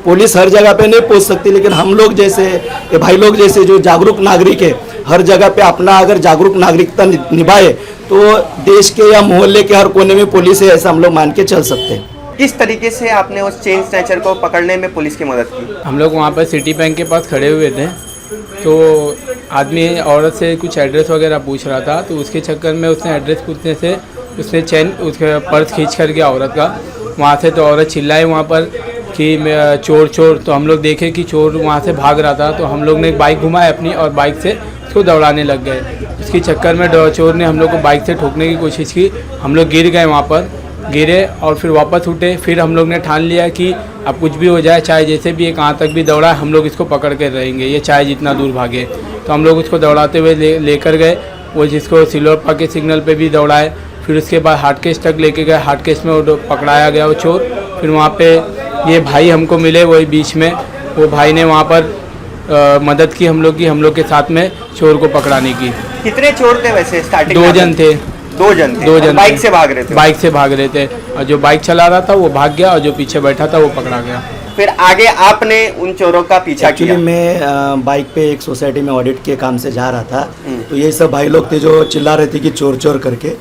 Police हर जगह पे नहीं पहुंच सकती, लेकिन हम लोग जैसे ये भाई लोग जैसे जो जागरूक नागरिक है, हर जगह पे अपना अगर जागरूक नागरिकता निभाए तो देश के या मोहल्ले के हर कोने में पुलिस है, ऐसा हम लोग मान के चल सकते हैं। किस तरीके से आपने उस चेन स्नैचर को पकड़ने में पुलिस की मदद की? हम लोग वहाँ पर सिटी बैंक के पास खड़े हुए थे, तो आदमी औरत से कुछ एड्रेस वगैरह पूछ रहा था, तो उसके चक्कर में उसने एड्रेस पूछने से उसने चेन उसका पर्स खींच कर गया औरत का वहाँ से। तो औरत चिल्लाई वहाँ पर कि चोर चोर। तो हम लोग देखे कि चोर वहाँ से भाग रहा था, तो हम लोग ने बाइक घुमाई अपनी और बाइक से उसको दौड़ाने लग गए। उसके चक्कर में चोर ने हम लोग को बाइक से ठोकने की कोशिश की, हम लोग गिर गए, वहाँ पर गिरे और फिर वापस उठे। फिर हम लोग ने ठान लिया कि अब कुछ भी हो जाए, चाहे जैसे भी ये कहाँ तक भी दौड़ा, हम लोग इसको पकड़ कर रहेंगे, ये चाहे जितना दूर भागे। तो हम लोग उसको दौड़ाते हुए लेकर गए, वो जिसको सिल्वर के सिग्नल पे भी दौड़ाए। फिर उसके बाद हाटकेश तक लेके गए, हाटकेश में वो पकड़ाया गया वो चोर। फिर वहाँ पे ये भाई हमको मिले, वही बीच में वो भाई ने वहाँ पर मदद की हम लोग के साथ में चोर को पकड़ाने की। कितने चोर थे वैसे स्टार्टिंग? दो जन थे। दो जन बाइक से भाग रहे थे? बाइक से भाग रहे थे, और जो बाइक चला रहा था वो भाग गया और जो पीछे बैठा था वो पकड़ा गया। फिर आगे आपने उन चोरों का पीछा किया? मैं बाइक पे एक सोसाइटी में ऑडिट के काम से जा रहा था, तो ये सब भाई लोग थे जो चिल्ला रहे थे कि चोर चोर करके,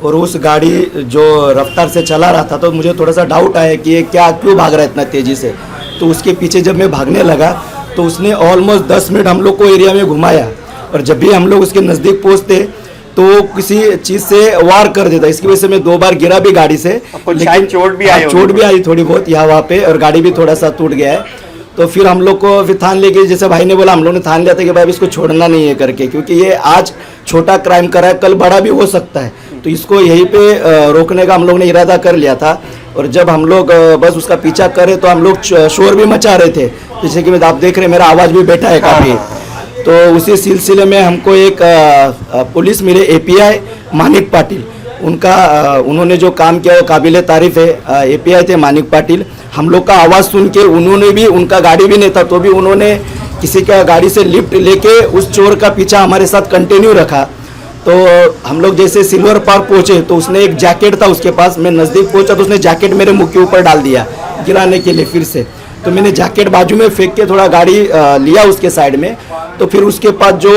और उस गाड़ी जो रफ्तार से चला रहा था, तो मुझे थोड़ा सा डाउट आया कि ये क्यों भाग रहा है इतना तेज़ी से। तो उसके पीछे जब मैं भागने लगा तो उसने ऑलमोस्ट 10 मिनट हम लोग को एरिया में घुमाया, और जब भी हम लोग उसके नज़दीक पहुँचते तो किसी चीज़ से वार कर देता। इसकी वजह से मैं 2 बार गिरा भी गाड़ी से, लेकिन चोट भी आई थोड़ी बहुत यहाँ वहाँ पे, और गाड़ी भी थोड़ा सा टूट गया है। तो फिर हम लोग को फिर ठान लेके, जैसे भाई ने बोला, हम लोग ने ठान लिया था कि भाई इसको छोड़ना नहीं है करके, क्योंकि ये आज छोटा क्राइम करा है, कल बड़ा भी हो सकता है। तो इसको यहीं पे रोकने का हम लोग ने इरादा कर लिया था। और जब हम लोग बस उसका पीछा करे तो हम लोग शोर भी मचा रहे थे, जैसे कि आप देख रहे हैं मेरा आवाज़ भी बैठा है काफ़ी। तो उसी सिलसिले में हमको एक पुलिस मिले, एपीआई मानिक पाटिल, उन्होंने जो काम किया वो काबिले तारीफ है। एपीआई थे मानिक पाटिल, हम लोग का आवाज़ सुन के उन्होंने भी, उनका गाड़ी भी नहीं था तो भी उन्होंने किसी का गाड़ी से लिफ्ट लेके उस चोर का पीछा हमारे साथ कंटिन्यू रखा। तो हम लोग जैसे सिल्वर पार्क पहुँचे तो उसने एक जैकेट था उसके पास, मैं नज़दीक पहुँचा तो उसने जैकेट मेरे मुँह के ऊपर डाल दिया गिराने के लिए फिर से। तो मैंने जैकेट बाजू में फेंक के थोड़ा गाड़ी लिया उसके साइड में। तो फिर उसके पास जो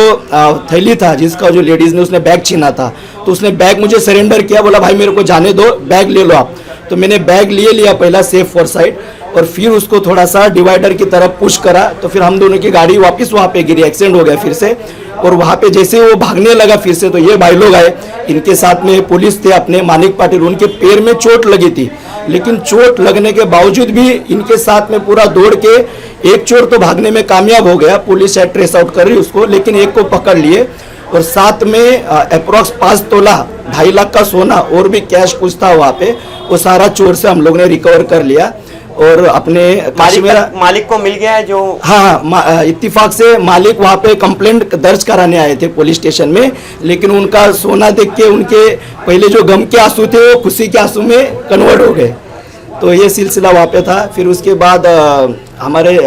थैली था जिसका जो लेडीज़ ने उसने बैग छीना था, तो उसने बैग मुझे सरेंडर किया, बोला भाई मेरे को जाने दो, बैग ले लो आप। तो मैंने बैग लिया पहला सेफ फॉर साइड, और फिर उसको थोड़ा सा डिवाइडर की तरफ पुश करा। तो फिर हम दोनों की गाड़ी वापस वहाँ पे गिरी, एक्सीडेंट हो गया फिर से। और वहाँ पे जैसे वो भागने लगा फिर से, तो ये भाई लोग आए, इनके साथ में पुलिस थे अपने मानिक पाटिल, उनके पैर में चोट लगी थी, लेकिन चोट लगने के बावजूद भी इनके साथ में पूरा दौड़ के एक चोर तो भागने में कामयाब हो गया, पुलिस शायद ट्रेस आउट कर रही उसको, लेकिन एक को पकड़ लिए। और साथ में अप्रॉक्स 5 तोला 2.5 लाख का सोना और भी कैश कुछ था वहाँ पे, वो सारा चोर से हम लोग ने रिकवर कर लिया। और अपने मालिक को मिल गया है जो? हाँ, इत्तेफाक से मालिक वहाँ पे कंप्लेंट दर्ज कराने आए थे पुलिस स्टेशन में, लेकिन उनका सोना देख के उनके पहले जो गम के आंसू थे वो खुशी के आंसू में कन्वर्ट हो गए। तो ये सिलसिला वहाँ पे था। फिर उसके बाद हमारे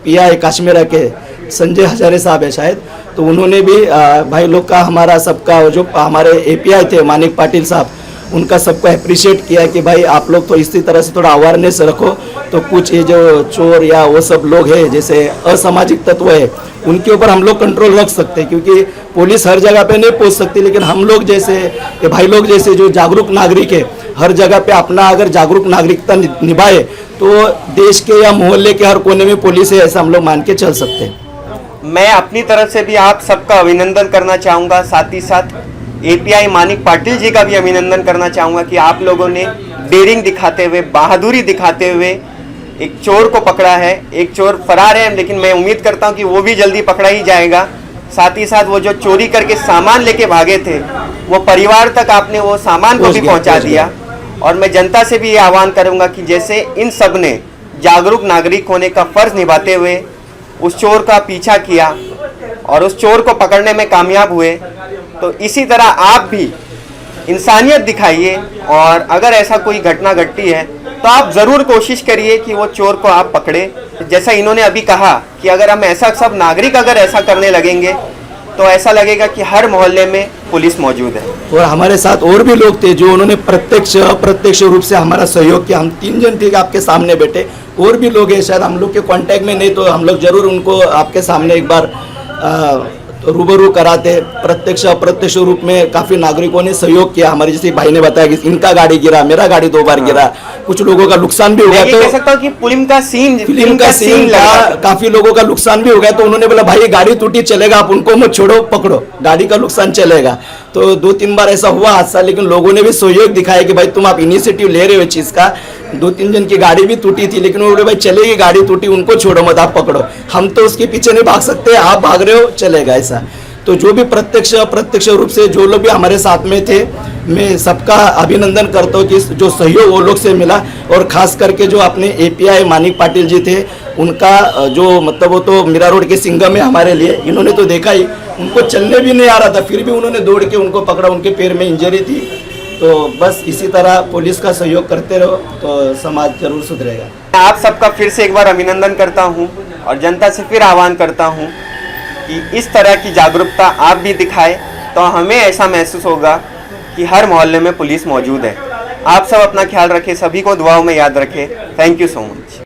पीआई काश्मीरा के संजय हजारे साहब है शायद, तो उन्होंने भी भाई लोग का, हमारा सबका जो हमारे एपीआई थे मानिक पाटिल साहब, उनका सबको अप्रिशिएट किया कि भाई आप लोग तो इसी तरह से थोड़ा अवेयरनेस रखो, तो कुछ ये जो चोर या वो सब लोग हैं जैसे असामाजिक तत्व है उनके ऊपर हम लोग कंट्रोल रख सकते हैं, क्योंकि पुलिस हर जगह पे नहीं पहुंच सकती, लेकिन हम लोग जैसे ये भाई लोग जैसे जो जागरूक नागरिक है, हर जगह पे अपना अगर जागरूक नागरिकता निभाए तो देश के या मोहल्ले के हर कोने में पुलिस है, ऐसा हम लोग मान के चल सकते हैं। मैं अपनी तरफ से भी आप सबका अभिनंदन करना चाहूँगा, साथ ही साथ एपीआई मानिक पाटिल जी का भी अभिनंदन करना चाहूँगा कि आप लोगों ने डेयरिंग दिखाते हुए, बहादुरी दिखाते हुए एक चोर को पकड़ा है। एक चोर फरार है, लेकिन मैं उम्मीद करता हूँ कि वो भी जल्दी पकड़ा ही जाएगा। साथ ही साथ वो जो चोरी करके सामान लेके भागे थे, वो परिवार तक आपने वो सामान को भी पहुँचा दिया। और मैं जनता से भी ये आह्वान करूँगा कि जैसे इन सब ने जागरूक नागरिक होने का फ़र्ज़ निभाते हुए उस चोर का पीछा किया और उस चोर को पकड़ने में कामयाब हुए, तो इसी तरह आप भी इंसानियत दिखाइए। और अगर ऐसा कोई घटना घटती है तो आप ज़रूर कोशिश करिए कि वो चोर को आप पकड़े। जैसा इन्होंने अभी कहा कि अगर हम ऐसा, सब नागरिक अगर ऐसा करने लगेंगे तो ऐसा लगेगा कि हर मोहल्ले में पुलिस मौजूद है। और हमारे साथ और भी लोग थे जो उन्होंने प्रत्यक्ष अप्रत्यक्ष रूप से हमारा सहयोग किया। हम 3 जन थे आपके सामने बैठे, और भी लोग हैं शायद हम लोग के कांटेक्ट में नहीं, तो हम लोग जरूर उनको आपके सामने एक बार रूबरू कराते। प्रत्यक्ष अप्रत्यक्ष रूप में काफ़ी नागरिकों ने सहयोग किया हमारे, जैसे भाई ने बताया कि इनका गाड़ी गिरा, मेरा गाड़ी 2 बार गिरा, कुछ लोगों का नुकसान भी हो गया। मैं ये कह सकता हूँ कि फिल्म का सीन लगा, काफी लोगों का नुकसान भी हो गया। तो उन्होंने बोला भाई गाड़ी टूटी चलेगा, आप उनको मत छोड़ो, पकड़ो, गाड़ी का नुकसान चलेगा। तो 2-3 बार ऐसा हुआ हादसा, लेकिन लोगों ने भी सहयोग दिखाया कि भाई तुम आप इनिशिएटिव ले रहे हो चीज़ का। 2-3 जन की गाड़ी भी टूटी थी, लेकिन वो बोले भाई चलेगी, गाड़ी टूटी, उनको छोड़ो मत, आप पकड़ो, हम तो उसके पीछे नहीं भाग सकते, आप भाग रहे हो, चलेगा ऐसा। तो जो भी प्रत्यक्ष अप्रत्यक्ष रूप से जो लोग भी हमारे साथ में थे, मैं सबका अभिनंदन करता हूँ कि जो सहयोग वो लोग से मिला। और खास करके जो अपने एपीआई मानिक पाटिल जी थे, उनका जो मतलब वो तो मीरा रोड के सिंघम है हमारे लिए, इन्होंने तो देखा ही, उनको चलने भी नहीं आ रहा था, फिर भी उन्होंने दौड़ के उनको पकड़ा, उनके पैर में इंजरी थी। तो बस इसी तरह पुलिस का सहयोग करते रहो तो समाज जरूर सुधरेगा। आप सबका फिर से एक बार अभिनंदन करता हूँ और जनता से फिर आह्वान करता हूँ कि इस तरह की जागरूकता आप भी दिखाए, तो हमें ऐसा महसूस होगा कि हर मोहल्ले में पुलिस मौजूद है। आप सब अपना ख्याल रखें, सभी को दुआओं में याद रखें। Thank you so much.